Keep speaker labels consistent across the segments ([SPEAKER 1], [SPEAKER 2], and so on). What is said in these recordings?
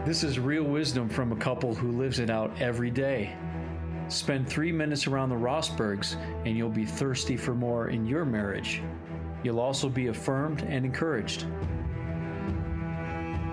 [SPEAKER 1] This is real wisdom from a couple who lives it out every day. Spend 3 minutes around the Rosbergs and you'll be thirsty for more in your marriage. You'll also be affirmed and encouraged.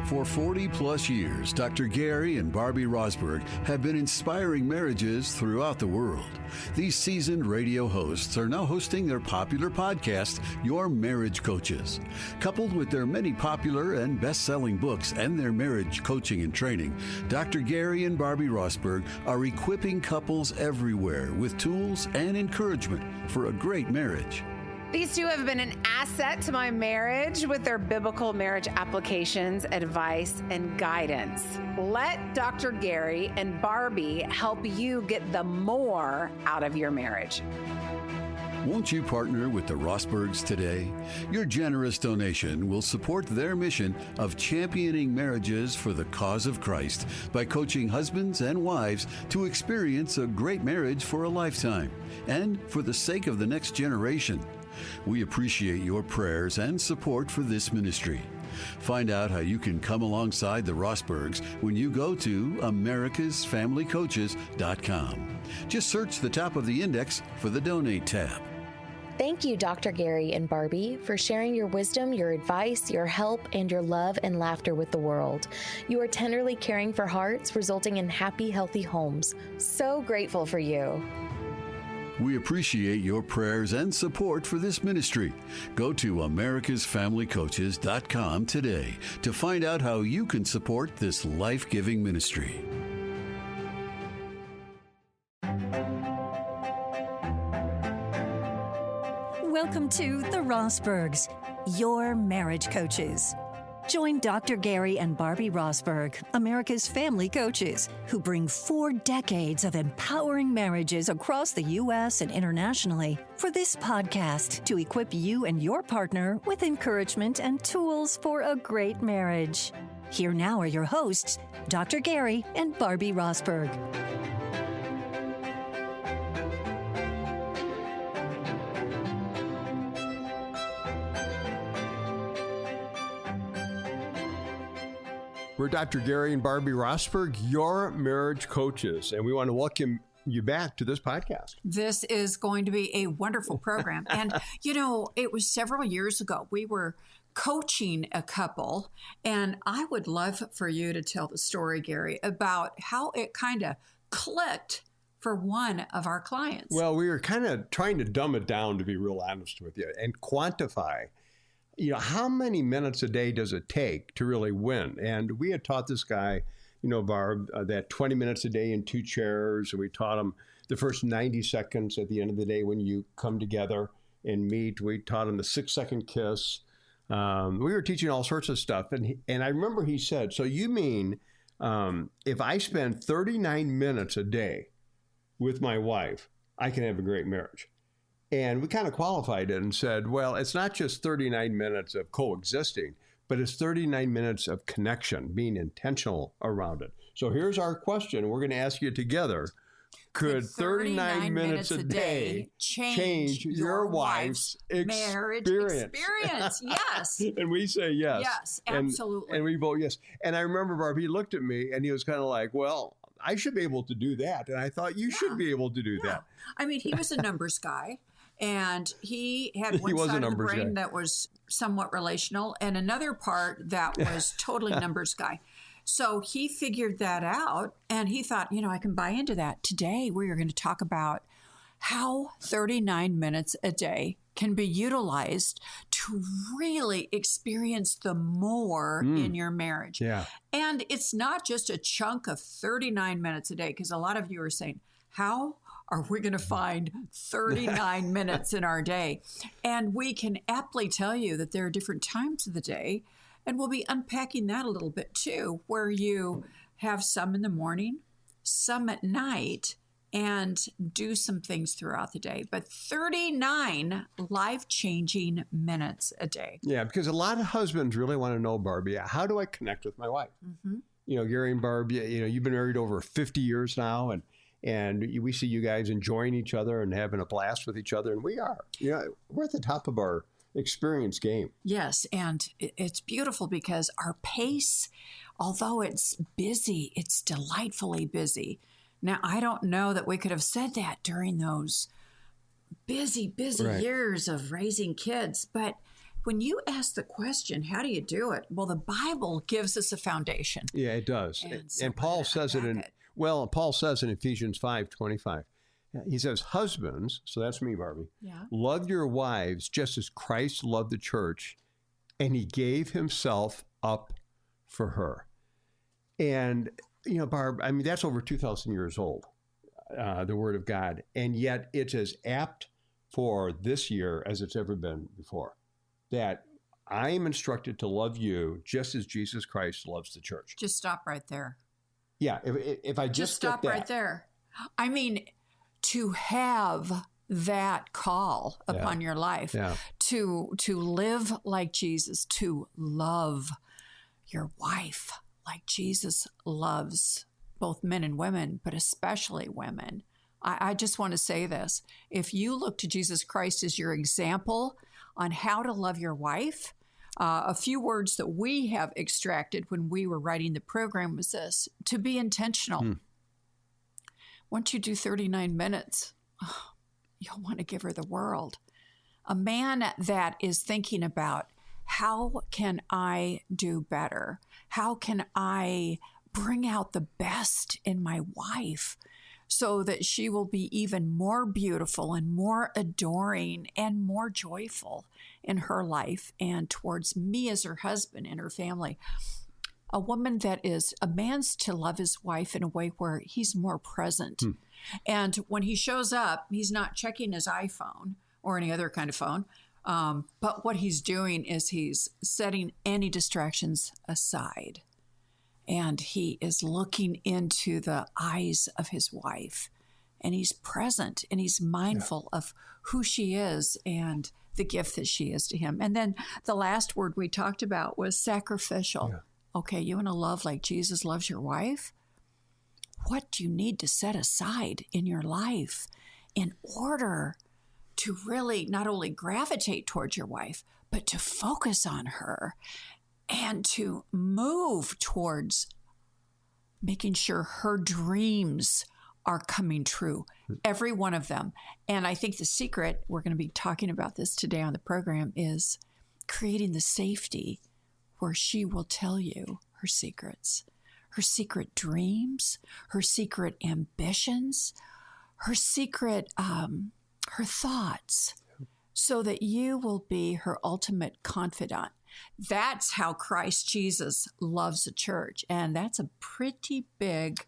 [SPEAKER 2] For 40 plus years, Dr. Gary and Barbie Rosberg have been inspiring marriages throughout the world. These seasoned radio hosts are now hosting their popular podcast, Your Marriage Coaches. Coupled with their many popular and best-selling books and their marriage coaching and training, Dr. Gary and Barbie Rosberg are equipping couples everywhere with tools and encouragement for a great marriage.
[SPEAKER 3] These two have been an asset to my marriage with their biblical marriage applications, advice, and guidance. Let Dr. Gary and Barbie help you get the more out of your marriage.
[SPEAKER 2] Won't you partner with the Rosbergs today? Your generous donation will support their mission of championing marriages for the cause of Christ by coaching husbands and wives to experience a great marriage for a lifetime and for the sake of the next generation. We appreciate your prayers and support for this ministry. Find out how you can come alongside the Rosbergs when you go to americasfamilycoaches.com. Just search the top of the index for the Donate tab.
[SPEAKER 4] Thank you, Dr. Gary and Barbie, for sharing your wisdom, your advice, your help, and your love and laughter with the world. You are tenderly caring for hearts, resulting in happy, healthy homes. So grateful for you.
[SPEAKER 2] We appreciate your prayers and support for this ministry. Go to americasfamilycoaches.com today to find out how you can support this life-giving ministry.
[SPEAKER 5] Welcome to the Rosbergs, your marriage coaches. Join Dr. Gary and Barbie Rosberg, America's family coaches, who bring 4 decades of empowering marriages across the U.S. and internationally for this podcast to equip you and your partner with encouragement and tools for a great marriage. Here now are your hosts, Dr. Gary and Barbie Rosberg.
[SPEAKER 6] We're Dr. Gary and Barbie Rosberg, your marriage coaches, and we want to welcome you back to this podcast.
[SPEAKER 7] This is going to be a wonderful program. And, it was several years ago. We were coaching a couple, and I would love for you to tell the story, Gary, about how it kind of clicked for one of our clients.
[SPEAKER 6] Well, we were kind of trying to dumb it down, to be real honest with you, and quantify how many minutes a day does it take to really win? And we had taught this guy, Barb, that 20 minutes a day in 2 chairs. And we taught him the first 90 seconds at the end of the day when you come together and meet. We taught him the 6-second kiss. We were teaching all sorts of stuff. And I remember he said, so you mean if I spend 39 minutes a day with my wife, I can have a great marriage? And we kind of qualified it and said, well, it's not just 39 minutes of coexisting, but it's 39 minutes of connection, being intentional around it. So here's our question. We're going to ask you together. Could 39 minutes a day change your wife's
[SPEAKER 7] marriage experience? Yes.
[SPEAKER 6] And we say yes.
[SPEAKER 7] Yes, absolutely.
[SPEAKER 6] And we vote yes. And I remember, Barbie, he looked at me and he was kind of like, well, I should be able to do that. And I thought you should be able to do that.
[SPEAKER 7] I mean, he was a numbers guy. And he had one side of the brain that was somewhat relational and another part that was totally numbers guy. So he figured that out and he thought, I can buy into that. Today, we are going to talk about how 39 minutes a day can be utilized to really experience the more in your marriage.
[SPEAKER 6] Yeah.
[SPEAKER 7] And it's not just a chunk of 39 minutes a day, because a lot of you are saying, how are we going to find 39 minutes in our day? And we can aptly tell you that there are different times of the day, and we'll be unpacking that a little bit too, where you have some in the morning, some at night, and do some things throughout the day. But 39 life-changing minutes a day.
[SPEAKER 6] Yeah, because a lot of husbands really want to know, Barbie, how do I connect with my wife? Mm-hmm. Gary and Barbie, you've been married over 50 years now, and we see you guys enjoying each other and having a blast with each other. And we are. We're at the top of our experience game.
[SPEAKER 7] Yes. And it's beautiful because our pace, although it's busy, it's delightfully busy. Now, I don't know that we could have said that during those busy
[SPEAKER 6] Right.
[SPEAKER 7] years of raising kids. But when you ask the question, how do you do it? Well, the Bible gives us a foundation.
[SPEAKER 6] Yeah, it does.
[SPEAKER 7] And so
[SPEAKER 6] And Paul
[SPEAKER 7] we're gonna
[SPEAKER 6] says it
[SPEAKER 7] unpack
[SPEAKER 6] in, Paul says in Ephesians 5:25. He says, husbands, so that's me, Barbie,
[SPEAKER 7] Yeah.
[SPEAKER 6] love your wives just as Christ loved the church, and he gave himself up for her. And, Barb, I mean, that's over 2,000 years old, the word of God. And yet it's as apt for this year as it's ever been before. That I am instructed to love you just as Jesus Christ loves the church.
[SPEAKER 7] Just stop right there.
[SPEAKER 6] Yeah, if I just
[SPEAKER 7] stop
[SPEAKER 6] get that,
[SPEAKER 7] right there. I mean, to have that call upon your life,
[SPEAKER 6] Yeah.
[SPEAKER 7] to live like Jesus, to love your wife like Jesus loves both men and women, but especially women. I just want to say this. If you look to Jesus Christ as your example on how to love your wife, a few words that we have extracted when we were writing the program was this: to be intentional. Once you do 39 minutes, you'll want to give her the world. A man that is thinking about, how can I do better? How can I bring out the best in my wife so that she will be even more beautiful and more adoring and more joyful in her life and towards me as her husband and her family? A woman that is, a man's to love his wife in a way where he's more present. And when he shows up, he's not checking his iPhone or any other kind of phone. But what he's doing is he's setting any distractions aside. And he is looking into the eyes of his wife. And he's present and he's mindful of who she is and the gift that she is to him. And then the last word we talked about was sacrificial.
[SPEAKER 6] Yeah.
[SPEAKER 7] Okay, you want to love like Jesus loves your wife? What do you need to set aside in your life in order to really not only gravitate towards your wife, but to focus on her and to move towards making sure her dreams are coming true, every one of them. And I think the secret, we're going to be talking about this today on the program, is creating the safety where she will tell you her secrets, her secret dreams, her secret ambitions, her secret, her thoughts, so that you will be her ultimate confidant. That's how Christ Jesus loves the church. And that's a pretty big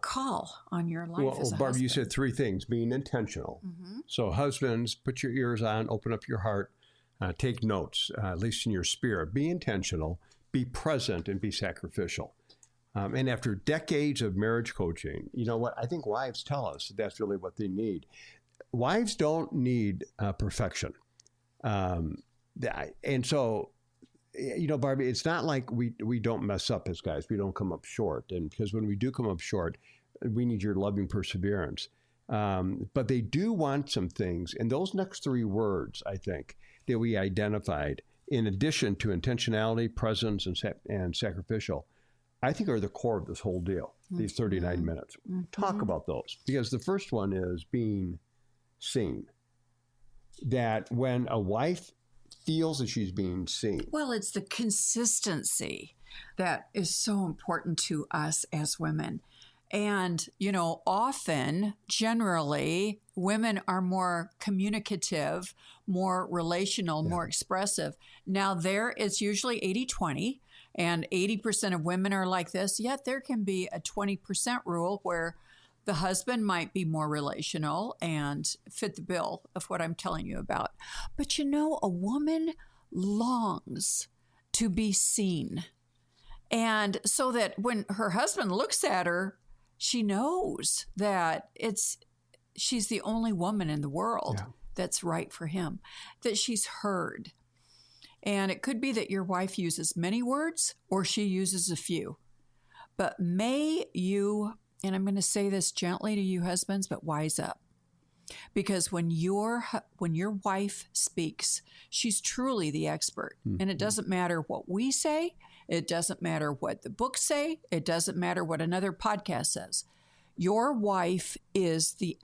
[SPEAKER 7] call on your life.
[SPEAKER 6] Well,
[SPEAKER 7] as a
[SPEAKER 6] Barbie, you
[SPEAKER 7] husband.
[SPEAKER 6] said three things: being intentional. So, husbands, put your ears on, open up your heart, take notes, at least in your spirit. Be intentional, be present, and be sacrificial. And after decades of marriage coaching, you know what? I think wives tell us that's really what they need. Wives don't need perfection. And so, Barbie, it's not like we don't mess up as guys. We don't come up short. And because when we do come up short, we need your loving perseverance. But they do want some things. And those next three words, I think, that we identified, in addition to intentionality, presence, and sacrificial, I think are the core of this whole deal, these 39 minutes. Talk about those. Because the first one is being seen. That when a wife feels that she's being seen.
[SPEAKER 7] Well, it's the consistency that is so important to us as women. And, often, generally, women are more communicative, more relational, more expressive. Now, it's usually 80-20, and 80% of women are like this, yet there can be a 20% rule where the husband might be more relational and fit the bill of what I'm telling you about. But a woman longs to be seen. And so that when her husband looks at her, she knows that she's the only woman in the world that's right for him, that she's heard. And it could be that your wife uses many words or she uses a few. But may you, and I'm going to say this gently to you husbands, but wise up. Because when your wife speaks, she's truly the expert. And it doesn't matter what we say. It doesn't matter what the books say. It doesn't matter what another podcast says. Your wife is the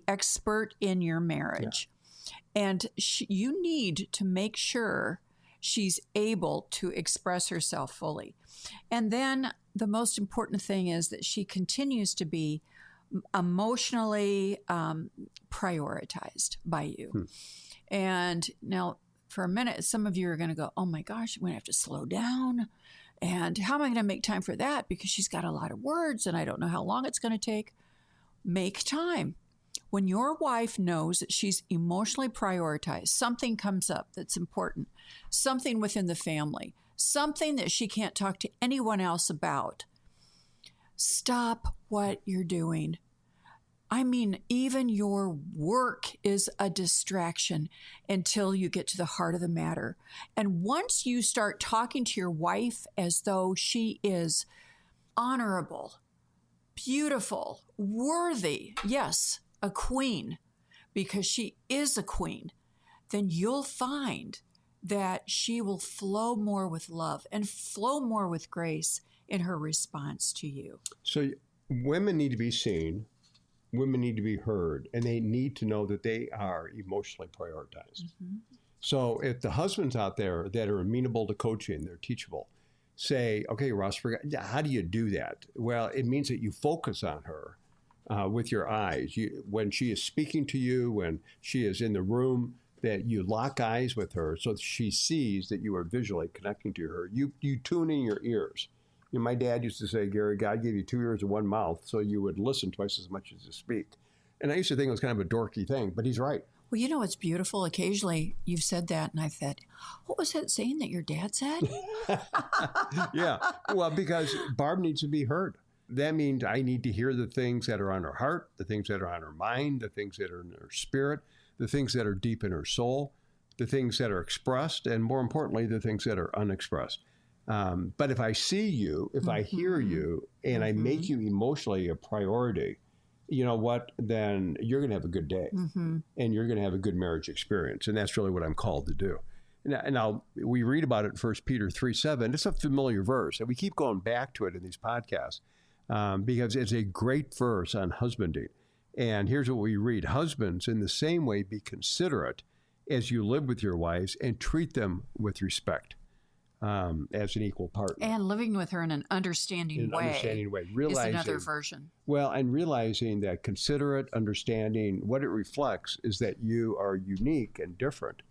[SPEAKER 7] expert in your marriage. And you need to make sure she's able to express herself fully. And then the most important thing is that she continues to be emotionally prioritized by you. And now, for a minute, some of you are going to go, oh my gosh, I'm going to have to slow down. And how am I going to make time for that? Because she's got a lot of words and I don't know how long it's going to take. Make time. When your wife knows that she's emotionally prioritized, something comes up that's important, something within the family, something that she can't talk to anyone else about, stop what you're doing. I mean, even your work is a distraction until you get to the heart of the matter. And once you start talking to your wife as though she is honorable, beautiful, worthy, yes, a queen, because she is a queen, then you'll find that she will flow more with love and flow more with grace in her response to you.
[SPEAKER 6] So women need to be seen. Women need to be heard, and they need to know that they are emotionally prioritized. So if the husbands out there that are amenable to coaching, they're teachable, say, okay, Rosberg, how do you do that? Well, it means that you focus on her with your eyes. When she is speaking to you, when she is in the room, that you lock eyes with her so that she sees that you are visually connecting to her. You tune in your ears. You know, my dad used to say, Gary, God gave you 2 ears and 1 mouth, so you would listen twice as much as you speak. And I used to think it was kind of a dorky thing, but he's right.
[SPEAKER 7] Well, you know, it's beautiful. Occasionally you've said that, and I thought, what was that saying that your dad said?
[SPEAKER 6] Yeah. Well, because Barb needs to be heard. That means I need to hear the things that are on her heart, the things that are on her mind, the things that are in her spirit, the things that are deep in her soul, the things that are expressed, and more importantly, the things that are unexpressed. But if I see you, if I hear you, and I make you emotionally a priority, you know what, then you're going to have a good day and you're going to have a good marriage experience. And that's really what I'm called to do. Now we read about it in 1 Peter 3:7. It's a familiar verse, and we keep going back to it in these podcasts because it's a great verse on husbanding. And here's what we read. Husbands, in the same way, be considerate as you live with your wives and treat them with respect. As an equal partner.
[SPEAKER 7] And living with her in an understanding way.
[SPEAKER 6] Realizing,
[SPEAKER 7] is another version.
[SPEAKER 6] Well, and realizing that considerate, understanding, what it reflects is that you are unique and different,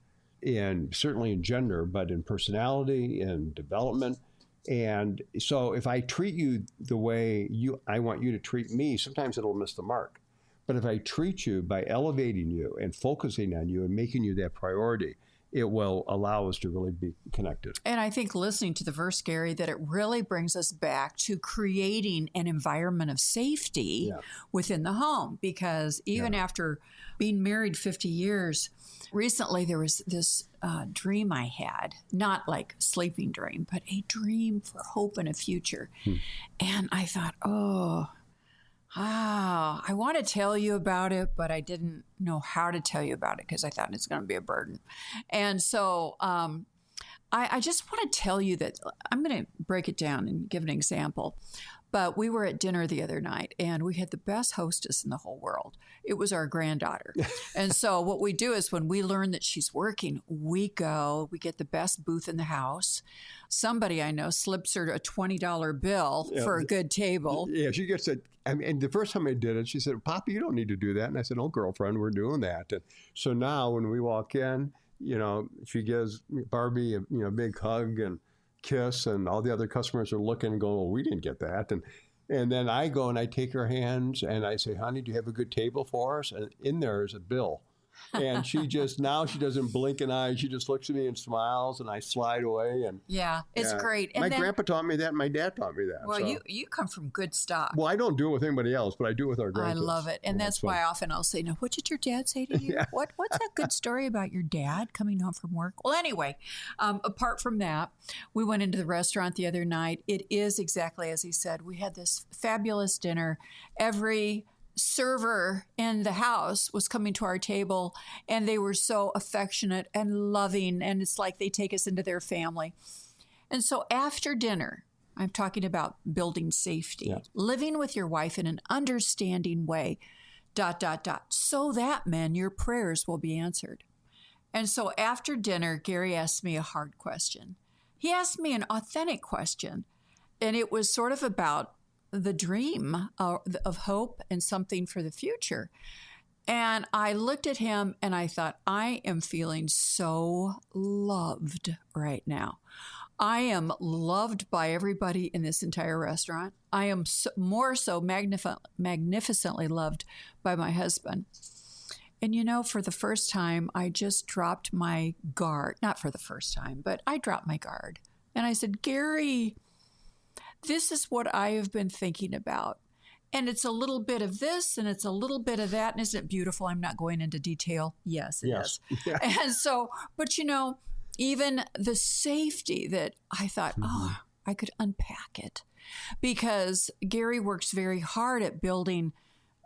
[SPEAKER 6] and certainly in gender, but in personality and development. And so if I treat you the way I want you to treat me, sometimes it'll miss the mark. But if I treat you by elevating you and focusing on you and making you that priority, it will allow us to really be connected.
[SPEAKER 7] And I think listening to the verse, Gary, that it really brings us back to creating an environment of safety within the home. Because even after being married 50 years, recently there was this dream I had, not like a sleeping dream, but a dream for hope and a future. And I thought, I want to tell you about it, but I didn't know how to tell you about it because I thought it's going to be a burden. And so I just want to tell you that I'm going to break it down and give an example. But we were at dinner the other night, and we had the best hostess in the whole world. It was our granddaughter. And so what we do is when we learn that she's working, we get the best booth in the house. Somebody I know slips her a $20 bill for a good table.
[SPEAKER 6] Yeah, she gets it. And the first time I did it, she said, Papa, you don't need to do that. And I said, oh, girlfriend, we're doing that. And so now when we walk in, you know, she gives Barbie a big hug and kiss, and all the other customers are looking and going, well, we didn't get that. And then I go and I take her hands and I say, honey, do you have a good table for us? And in there is a bill. And she doesn't blink an eye. She just looks at me and smiles, and I slide away. And
[SPEAKER 7] it's great. And
[SPEAKER 6] my grandpa taught me that. And my dad taught me that.
[SPEAKER 7] Well, you come from good stock.
[SPEAKER 6] Well, I don't do it with anybody else, but I do it with our grandkids.
[SPEAKER 7] I love it. And that's why often I'll say, now, what did your dad say to you? What's that good story about your dad coming home from work? Well, anyway, apart from that, we went into the restaurant the other night. It is exactly as he said. We had this fabulous dinner. Every server in the house was coming to our table, and they were so affectionate and loving, and it's like they take us into their family. And so after dinner, I'm talking about building safety, living with your wife in an understanding way, ... so that, men, your prayers will be answered. And so after dinner, Gary asked me a hard question. He asked me an authentic question, and it was sort of about the dream of hope and something for the future. And I looked at him and I thought, I am feeling so loved right now. I am loved by everybody in this entire restaurant. I am more so magnificently loved by my husband. And you know, for the first time, I just dropped my guard. Not for the first time, but I dropped my guard. And I said, Gary, this is what I have been thinking about. And it's a little bit of this and it's a little bit of that. And isn't it beautiful? I'm not going into detail. Yes, it is. Yeah. And so, but you know, even the safety that I thought, I could unpack it. Because Gary works very hard at building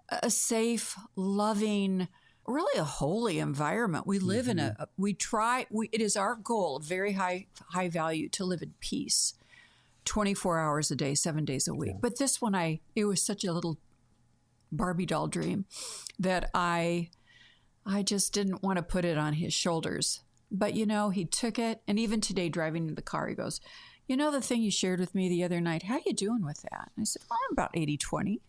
[SPEAKER 7] a safe, loving, really a holy environment. We live in it is our goal, very high value, to live in peace. 24 hours a day, 7 days a week. Yeah. But this one, it was such a little Barbie doll dream that I just didn't want to put it on his shoulders. But, you know, he took it. And even today, driving in the car, he goes, you know, the thing you shared with me the other night, how are you doing with that? And I said, well, I'm about 80-20.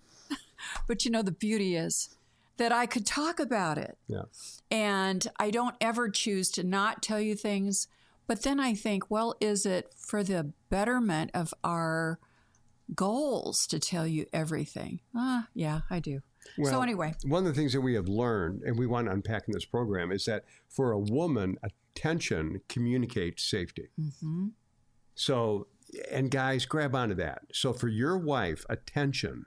[SPEAKER 7] But, you know, the beauty is that I could talk about it. Yeah. And I don't ever choose to not tell you things. But then I think, well, is it for the betterment of our goals to tell you everything? Yeah, I do. Well, so anyway.
[SPEAKER 6] One of the things that we have learned, and we want to unpack in this program, is that for a woman, attention communicates safety. Mm-hmm. So, and guys, grab onto that. So for your wife, attention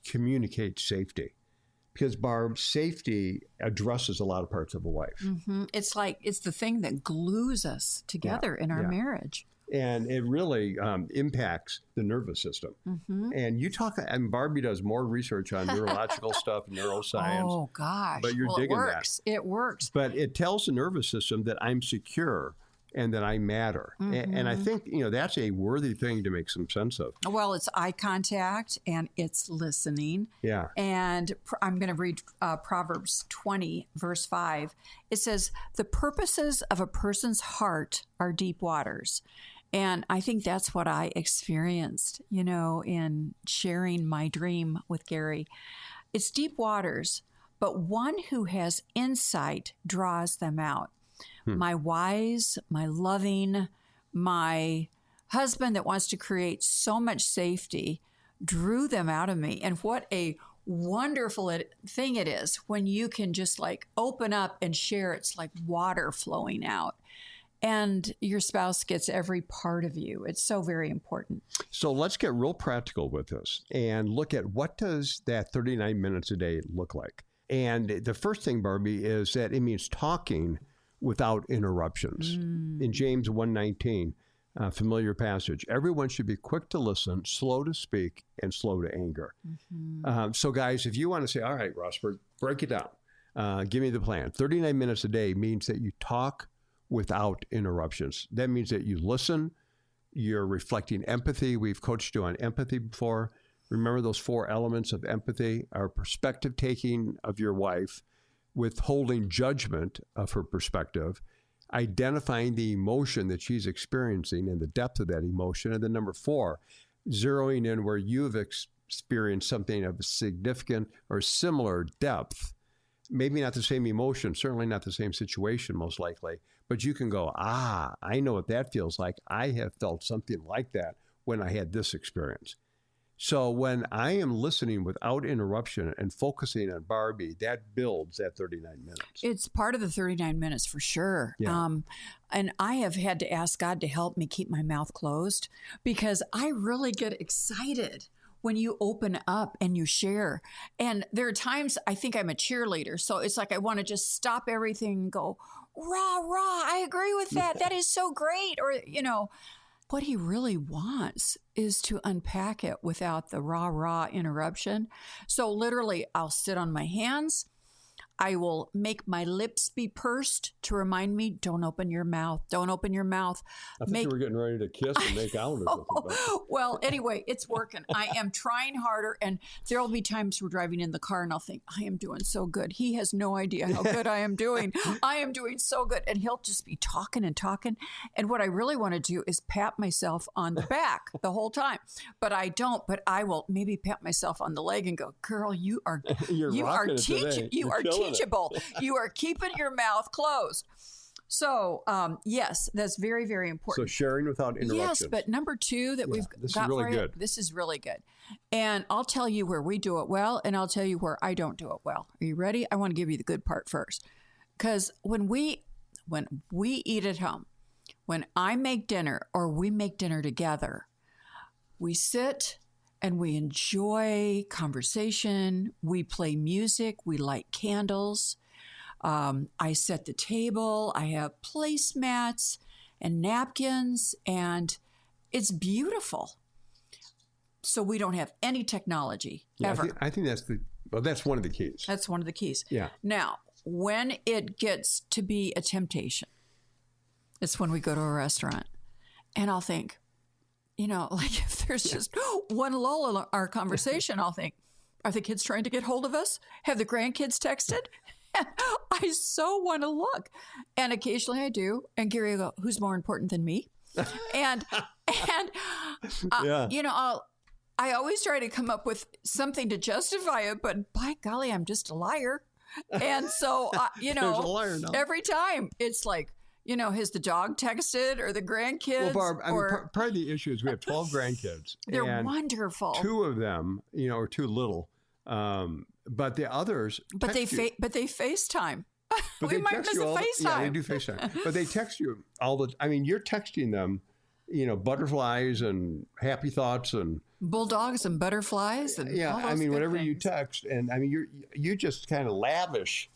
[SPEAKER 6] communicates safety. Because, Barb, safety addresses a lot of parts of a wife.
[SPEAKER 7] Mm-hmm. It's like, it's the thing that glues us together in our marriage.
[SPEAKER 6] And it really impacts the nervous system. Mm-hmm. And you talk, and Barbie does more research on neurological stuff, neuroscience.
[SPEAKER 7] Oh, gosh.
[SPEAKER 6] But you're digging that.
[SPEAKER 7] It works.
[SPEAKER 6] But it tells the nervous system that I'm secure and that I matter. Mm-hmm. And I think, you know, that's a worthy thing to make some sense of.
[SPEAKER 7] Well, it's eye contact and it's listening. Yeah. And I'm going to read Proverbs 20, verse 5. It says, the purposes of a person's heart are deep waters. And I think that's what I experienced, you know, in sharing my dream with Gary. It's deep waters, but one who has insight draws them out. My wise, my loving, my husband that wants to create so much safety drew them out of me. And what a wonderful thing it is when you can just like open up and share. It's like water flowing out. And your spouse gets every part of you. It's so very important.
[SPEAKER 6] So let's get real practical with this and look at what does that 39 minutes a day look like? And the first thing, Barbie, is that it means talking without interruptions. In James 1:19, familiar passage, everyone should be quick to listen, slow to speak, and slow to anger. Mm-hmm. So guys, if you want to say, all right, Rosberg, break it down. Give me the plan. 39 minutes a day means that you talk without interruptions. That means that you listen, you're reflecting empathy. We've coached you on empathy before. Remember those 4 elements of empathy, our perspective taking of your wife, withholding judgment of her perspective, identifying the emotion that she's experiencing and the depth of that emotion. And then number 4, zeroing in where you've experienced something of significant or similar depth. Maybe not the same emotion, certainly not the same situation, most likely, but you can go, I know what that feels like. I have felt something like that when I had this experience. So when I am listening without interruption and focusing on Barbie, that builds that 39 minutes.
[SPEAKER 7] It's part of the 39 minutes for sure. Yeah. And I have had to ask God to help me keep my mouth closed because I really get excited when you open up and you share. And there are times I think I'm a cheerleader. So it's like I want to just stop everything and go, rah, rah, I agree with that. That is so great. Or, you know, what he really wants is to unpack it without the rah interruption. So literally, I'll sit on my hands. I will make my lips be pursed to remind me, don't open your mouth. Don't open your mouth.
[SPEAKER 6] I thought you were getting ready to kiss and make out or something.
[SPEAKER 7] Well, anyway, it's working. I am trying harder, and there will be times we're driving in the car, and I'll think, I am doing so good. He has no idea how good I am doing. I am doing so good. And he'll just be talking and talking. And what I really want to do is pat myself on the back the whole time. But I don't. But I will maybe pat myself on the leg and go, girl, you are teachable. You are keeping your mouth closed. So, yes, that's very, very important.
[SPEAKER 6] So sharing without interruption.
[SPEAKER 7] Yes, but number 2 that we've got for you, this is really good. And I'll tell you where we do it well, and I'll tell you where I don't do it well. Are you ready? I want to give you the good part first. Because when we eat at home, when I make dinner or we make dinner together, we sit and we enjoy conversation. We play music. We light candles. I set the table. I have placemats and napkins, and it's beautiful. So we don't have any technology ever.
[SPEAKER 6] I think that's one of the keys.
[SPEAKER 7] That's one of the keys.
[SPEAKER 6] Yeah.
[SPEAKER 7] Now, when it gets to be a temptation, it's when we go to a restaurant, and I'll think, like if there's just one lull in our conversation, I'll think, are the kids trying to get hold of us? Have the grandkids texted? And I so want to look. And occasionally I do. And Gary will go, who's more important than me? And I always try to come up with something to justify it, but by golly, I'm just a liar. And so,
[SPEAKER 6] There's a liar now.
[SPEAKER 7] Every time it's like, has the dog texted or the grandkids?
[SPEAKER 6] Well, Barb, part of the issue is we have 12 grandkids.
[SPEAKER 7] They're
[SPEAKER 6] and
[SPEAKER 7] wonderful.
[SPEAKER 6] 2 of them, are too little. But the others
[SPEAKER 7] But they FaceTime. We might miss a FaceTime.
[SPEAKER 6] Yeah, they do FaceTime. But they text you you're texting them, butterflies and happy thoughts and
[SPEAKER 7] bulldogs and butterflies and all those good
[SPEAKER 6] whenever
[SPEAKER 7] things.
[SPEAKER 6] you text, and you just kind of lavish,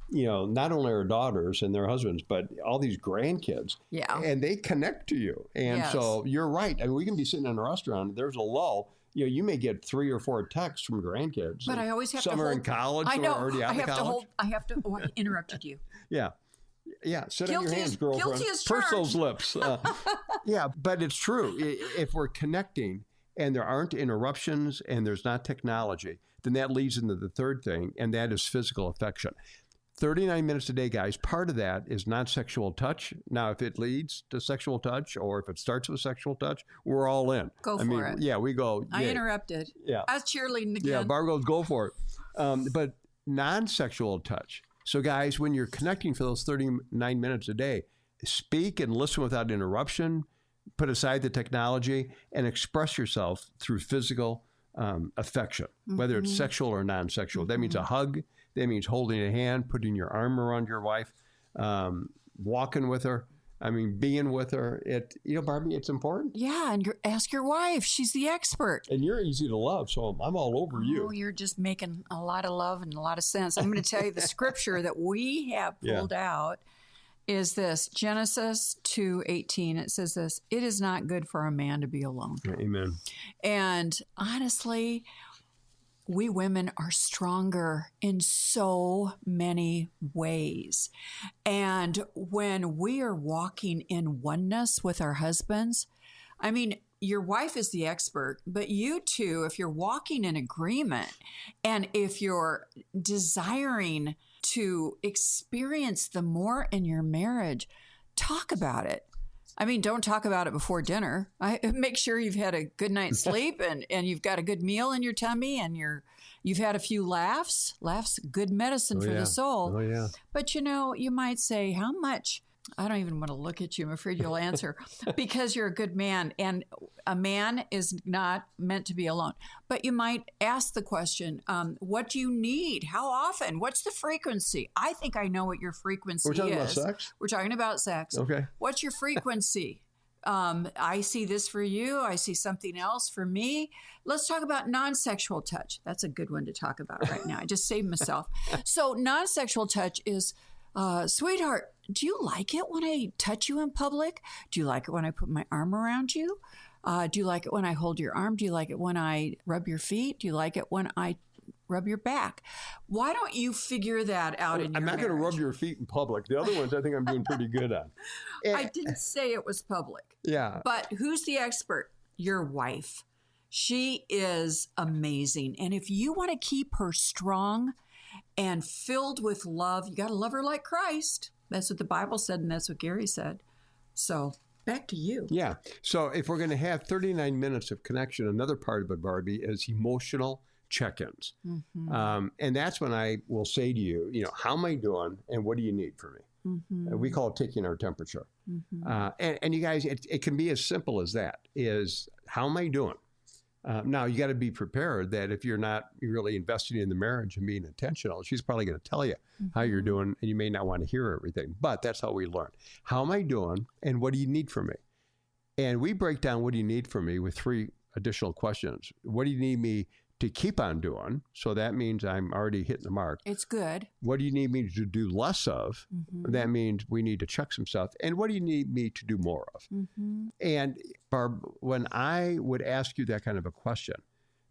[SPEAKER 6] not only our daughters and their husbands, but all these grandkids.
[SPEAKER 7] Yeah.
[SPEAKER 6] And they connect to you. And so you're right. We can be sitting in a restaurant, there's a lull. You may get 3 or 4 texts from grandkids.
[SPEAKER 7] But I always have to
[SPEAKER 6] Some are in college, some are already out of college.
[SPEAKER 7] I interrupted you.
[SPEAKER 6] Yeah. Yeah, sit on your hands, girlfriend.
[SPEAKER 7] Guilty as
[SPEAKER 6] Purse
[SPEAKER 7] charged.
[SPEAKER 6] those lips. Yeah, but it's true. If we're connecting and there aren't interruptions and there's not technology, then that leads into the third thing, and that is physical affection. 39 minutes a day, guys. Part of that is non-sexual touch. Now, if it leads to sexual touch or if it starts with sexual touch, we're all in.
[SPEAKER 7] Go for it.
[SPEAKER 6] Yeah, we go.
[SPEAKER 7] I
[SPEAKER 6] yay.
[SPEAKER 7] interrupted.
[SPEAKER 6] Yeah.
[SPEAKER 7] I was cheerleading again.
[SPEAKER 6] Yeah, Barb goes, go for it. But non-sexual touch. So, guys, when you're connecting for those 39 minutes a day, speak and listen without interruption, put aside the technology, and express yourself through physical affection, whether it's sexual or non-sexual. That means a hug. That means holding a hand, putting your arm around your wife, walking with her. Being with her. Barbie, it's important.
[SPEAKER 7] Yeah, and ask your wife. She's the expert.
[SPEAKER 6] And you're easy to love, so I'm all over you.
[SPEAKER 7] Oh, you're just making a lot of love and a lot of sense. I'm going to tell you the scripture that we have pulled out is this, Genesis 2:18. It says this, it is not good for a man to be alone.
[SPEAKER 6] Amen.
[SPEAKER 7] And honestly, we women are stronger in so many ways. And when we are walking in oneness with our husbands, your wife is the expert, but you two, if you're walking in agreement and if you're desiring to experience the more in your marriage, talk about it. Don't talk about it before dinner. Make sure you've had a good night's sleep and you've got a good meal in your tummy and you've had a few laughs. Laughs, good medicine for the soul.
[SPEAKER 6] Oh, yeah.
[SPEAKER 7] But, you might say, how much? I don't even want to look at you. I'm afraid you'll answer because you're a good man. And a man is not meant to be alone. But you might ask the question, what do you need? How often? What's the frequency? I think I know what your frequency is.
[SPEAKER 6] We're talking about sex?
[SPEAKER 7] We're talking about sex.
[SPEAKER 6] Okay.
[SPEAKER 7] What's your frequency? I see this for you. I see something else for me. Let's talk about non-sexual touch. That's a good one to talk about right now. I just saved myself. So non-sexual touch is, sweetheart, do you like it when I touch you in public? Do you like it when I put my arm around you? Do you like it when I hold your arm? Do you like it when I rub your feet? Do you like it when I rub your back? Why don't you figure that out in your
[SPEAKER 6] I'm not going to rub your feet in public. The other ones I think I'm doing pretty good on.
[SPEAKER 7] I didn't say it was public.
[SPEAKER 6] Yeah.
[SPEAKER 7] But who's the expert? Your wife. She is amazing. And if you want to keep her strong and filled with love, you got to love her like Christ. That's what the Bible said, and that's what Gary said. So back to you.
[SPEAKER 6] Yeah. So if we're going to have 39 minutes of connection, another part of it, Barbie, is emotional check-ins.
[SPEAKER 7] Mm-hmm.
[SPEAKER 6] And that's when I will say to you, how am I doing and what do you need from me?
[SPEAKER 7] Mm-hmm.
[SPEAKER 6] We call it taking our temperature.
[SPEAKER 7] Mm-hmm.
[SPEAKER 6] And you guys, it can be as simple as that, is how am I doing? Now, you got to be prepared that if you're not really investing in the marriage and being intentional, she's probably going to tell you how you're doing, and you may not want to hear everything, but that's how we learn. How am I doing, and what do you need from me? And we break down what do you need from me with 3 additional questions. What do you need me to keep on doing? So that means I'm already hitting the mark.
[SPEAKER 7] It's good.
[SPEAKER 6] What do you need me to do less of?
[SPEAKER 7] Mm-hmm.
[SPEAKER 6] That means we need to check some stuff. And what do you need me to do more of?
[SPEAKER 7] Mm-hmm.
[SPEAKER 6] And Barb, when I would ask you that kind of a question,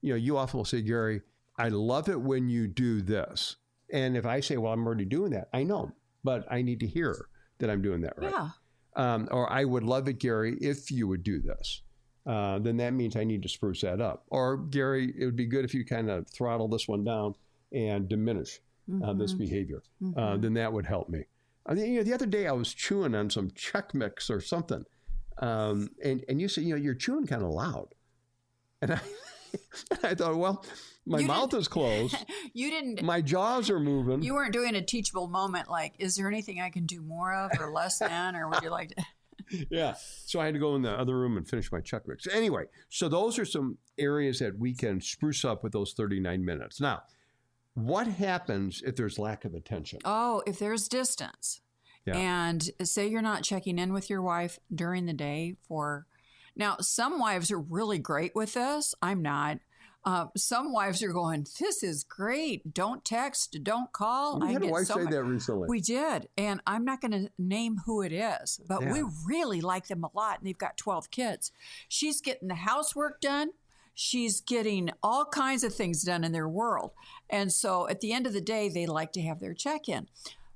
[SPEAKER 6] you often will say, Gary, I love it when you do this. And if I say, well, I'm already doing that, I know, but I need to hear that I'm doing that right.
[SPEAKER 7] Yeah.
[SPEAKER 6] Or I would love it, Gary, if you would do this. Then that means I need to spruce that up. Or, Gary, it would be good if you kind of throttle this one down and diminish this behavior. Then that would help me. The other day I was chewing on some Chex Mix or something. And you said, you're chewing kind of loud. And I thought, well, my mouth is closed.
[SPEAKER 7] You didn't.
[SPEAKER 6] My jaws are moving.
[SPEAKER 7] You weren't doing a teachable moment like, is there anything I can do more of or less than? Or would you like to?
[SPEAKER 6] Yeah. So I had to go in the other room and finish my Chex Mix. Anyway, so those are some areas that we can spruce up with those 39 minutes. Now, what happens if there's lack of attention?
[SPEAKER 7] Oh, if there's distance.
[SPEAKER 6] Yeah.
[SPEAKER 7] And say you're not checking in with your wife during the day now, some wives are really great with this. I'm not. Some wives are going, this is great. Don't text, don't call.
[SPEAKER 6] We had a wife say that recently.
[SPEAKER 7] We did. And I'm not going to name who it is, but we really like them a lot. And they've got 12 kids. She's getting the housework done. She's getting all kinds of things done in their world. And so at the end of the day, they like to have their check-in.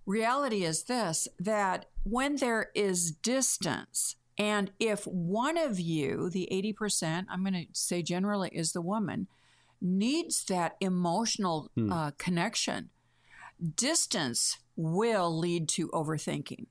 [SPEAKER 7] Reality is this, that when there is distance, and if one of you, the 80%, I'm going to say generally is the woman, needs that emotional connection, distance will lead to overthinking.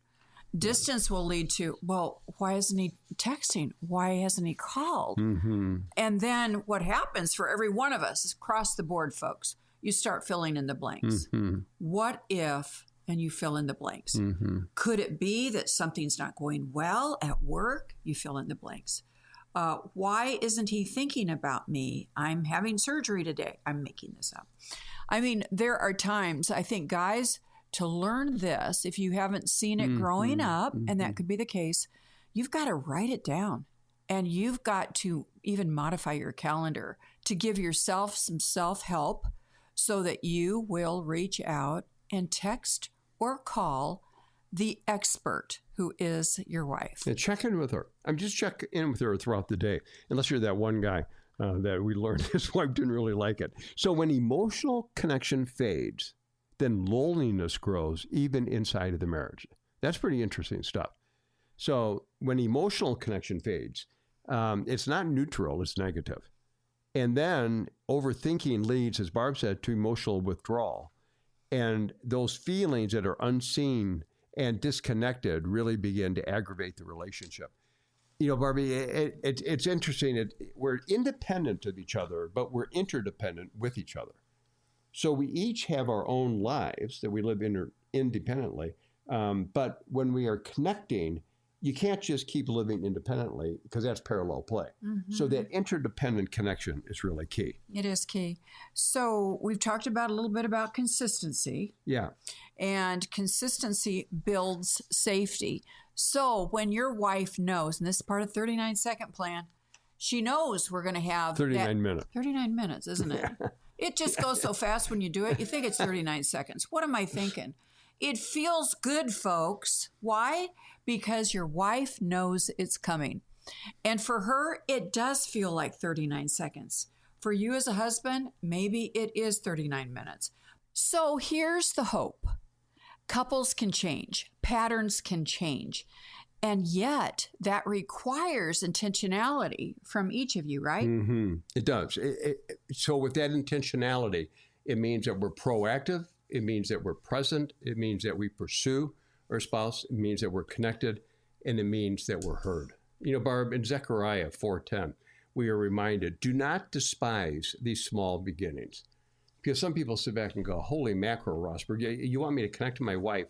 [SPEAKER 7] Distance will lead to, well, why isn't he texting? Why hasn't he called?
[SPEAKER 6] Mm-hmm.
[SPEAKER 7] And then what happens for every one of us is across the board, folks, you start filling in the blanks.
[SPEAKER 6] Mm-hmm.
[SPEAKER 7] What if, and you fill in the blanks.
[SPEAKER 6] Mm-hmm.
[SPEAKER 7] Could it be that something's not going well at work? You fill in the blanks. Why isn't he thinking about me? I'm having surgery today. I'm making this up. I mean, there are times, I think, guys, to learn this, if you haven't seen it growing up, and that could be the case, you've got to write it down. And you've got to even modify your calendar to give yourself some self-help so that you will reach out and text or call the expert who is your wife.
[SPEAKER 6] Yeah, check in with her. Just check in with her throughout the day, unless you're that one guy that we learned his wife didn't really like it. So when emotional connection fades, then loneliness grows even inside of the marriage. That's pretty interesting stuff. So when emotional connection fades, it's not neutral, it's negative. And then overthinking leads, as Barb said, to emotional withdrawal. And those feelings that are unseen and disconnected really begin to aggravate the relationship. Barbie, it's interesting. We're independent of each other, but we're interdependent with each other. So we each have our own lives that we live independently. But when we are connecting, you can't just keep living independently because that's parallel play. Mm-hmm. So that interdependent connection is really key.
[SPEAKER 7] It is key. So we've talked about a little bit about consistency.
[SPEAKER 6] Yeah.
[SPEAKER 7] And consistency builds safety. So when your wife knows, and this is part of 39-second plan, she knows we're going to have
[SPEAKER 6] 39 minutes.
[SPEAKER 7] 39 minutes, isn't it? It just goes so fast when you do it. You think it's 39 seconds. What am I thinking? It feels good, folks. Why? Because your wife knows it's coming. And for her, it does feel like 39 seconds. For you as a husband, maybe it is 39 minutes. So here's the hope. Couples can change. Patterns can change. And yet that requires intentionality from each of you, right?
[SPEAKER 6] Mm-hmm. It does. So with that intentionality, it means that we're proactive. It means that we're present. It means that we pursue our spouse. It means that we're connected. And it means that we're heard. You know, Barb, in Zechariah 4:10, we are reminded, do not despise these small beginnings. Because some people sit back and go, holy mackerel, Rosberg, you want me to connect to my wife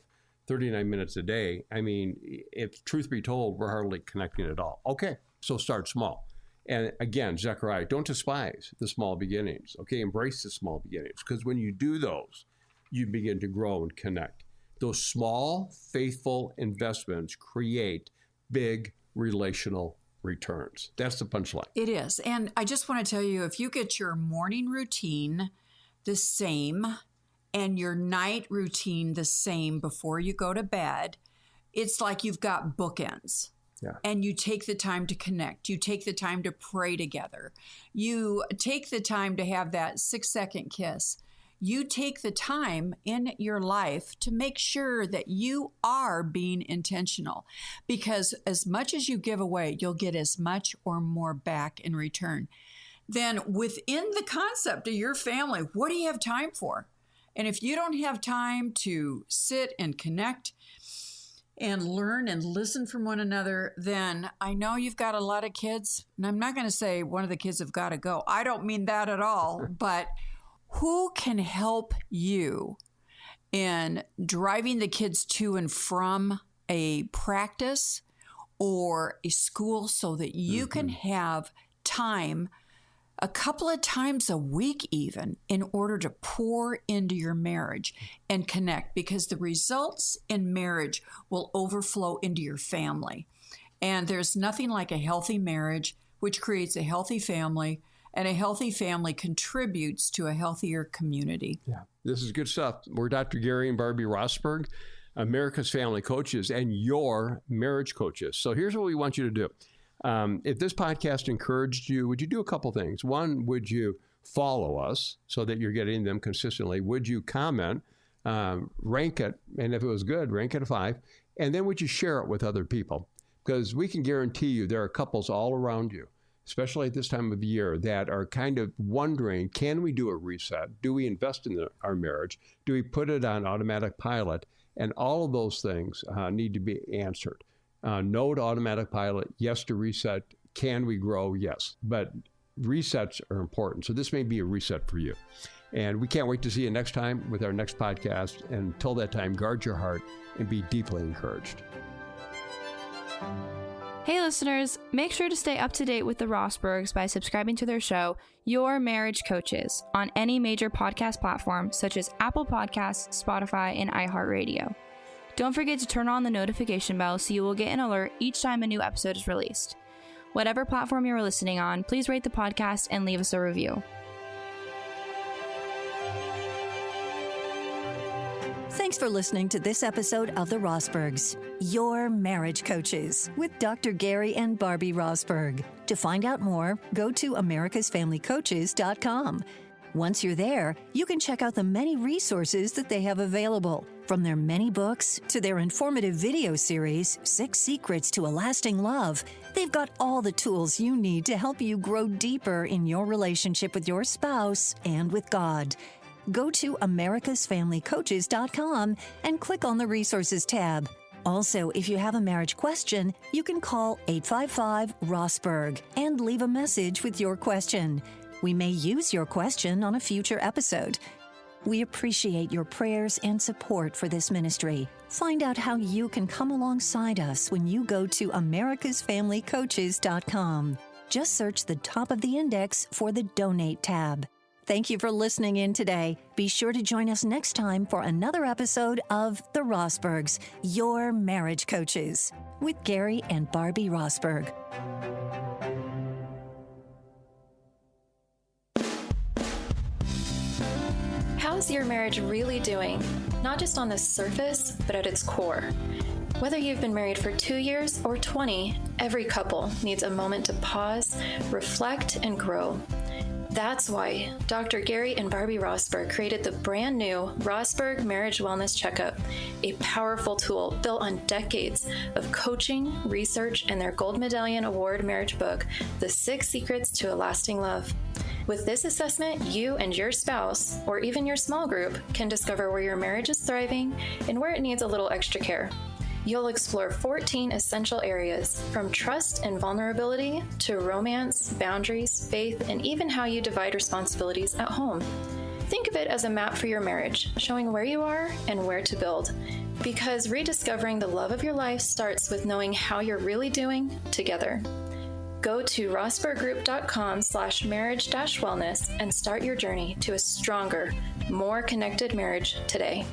[SPEAKER 6] 39 minutes a day? I mean, if truth be told, we're hardly connecting at all. Okay, so start small. And again, Zechariah, don't despise the small beginnings. Okay, embrace the small beginnings. Because when you do those, you begin to grow and connect. Those small, faithful investments create big relational returns. That's the punchline.
[SPEAKER 7] It is. And I just want to tell you, if you get your morning routine the same and your night routine the same before you go to bed, it's like you've got bookends.
[SPEAKER 6] Yeah.
[SPEAKER 7] And you take the time to connect. You take the time to pray together. You take the time to have that 6-second kiss. You take the time in your life to make sure that you are being intentional, because as much as you give away, you'll get as much or more back in return. Then within the concept of your family, what do you have time for? And if you don't have time to sit and connect and learn and listen from one another, then I know you've got a lot of kids. And I'm not going to say one of the kids have got to go. I don't mean that at all. But who can help you in driving the kids to and from a practice or a school so that you can have time a couple of times a week even in order to pour into your marriage and connect? Because the results in marriage will overflow into your family. And there's nothing like a healthy marriage, which creates a healthy family, and a healthy family contributes to a healthier community.
[SPEAKER 6] Yeah, this is good stuff. We're Dr. Gary and Barbie Rosberg, America's Family Coaches and your marriage coaches. So here's what we want you to do. If this podcast encouraged you, would you do a couple things? One, would you follow us so that you're getting them consistently? Would you comment, rank it, and if it was good, rank it a 5. And then would you share it with other people? Because we can guarantee you there are couples all around you, especially at this time of year, that are kind of wondering, can we do a reset? Do we invest in our marriage? Do we put it on automatic pilot? And all of those things need to be answered. No to automatic pilot, yes to reset. Can we grow? Yes. But resets are important. So this may be a reset for you. And we can't wait to see you next time with our next podcast. And until that time, guard your heart and be deeply encouraged.
[SPEAKER 8] Hey listeners, make sure to stay up to date with the Rosbergs by subscribing to their show, Your Marriage Coaches, on any major podcast platform such as Apple Podcasts, Spotify, and iHeartRadio. Don't forget to turn on the notification bell so you will get an alert each time a new episode is released. Whatever platform you're listening on, please rate the podcast and leave us a review.
[SPEAKER 5] Thanks for listening to this episode of The Rosbergs, Your Marriage Coaches, with Dr. Gary and Barbie Rosberg. To find out more, go to americasfamilycoaches.com. Once you're there, you can check out the many resources that they have available. From their many books to their informative video series, 6 Secrets to a Lasting Love, they've got all the tools you need to help you grow deeper in your relationship with your spouse and with God. Go to americasfamilycoaches.com and click on the Resources tab. Also, if you have a marriage question, you can call 855-ROSBERG and leave a message with your question. We may use your question on a future episode. We appreciate your prayers and support for this ministry. Find out how you can come alongside us when you go to americasfamilycoaches.com. Just search the top of the index for the Donate tab. Thank you for listening in today. Be sure to join us next time for another episode of The Rosbergs, Your Marriage Coaches, with Gary and Barbie Rosberg.
[SPEAKER 4] How's your marriage really doing? not just on the surface, but at its core. Whether you've been married for 2 years or 20, every couple needs a moment to pause, reflect, and grow. That's why Dr. Gary and Barbie Rosberg created the brand new Rosberg Marriage Wellness Checkup, a powerful tool built on decades of coaching, research, and their Gold Medallion Award marriage book, The 6 Secrets to a Lasting Love. With this assessment, you and your spouse, or even your small group, can discover where your marriage is thriving and where it needs a little extra care. You'll explore 14 essential areas, from trust and vulnerability to romance, boundaries, faith, and even how you divide responsibilities at home. Think of it as a map for your marriage, showing where you are and where to build. Because rediscovering the love of your life starts with knowing how you're really doing together. Go to rosberggroup.com/marriage-wellness and start your journey to a stronger, more connected marriage today.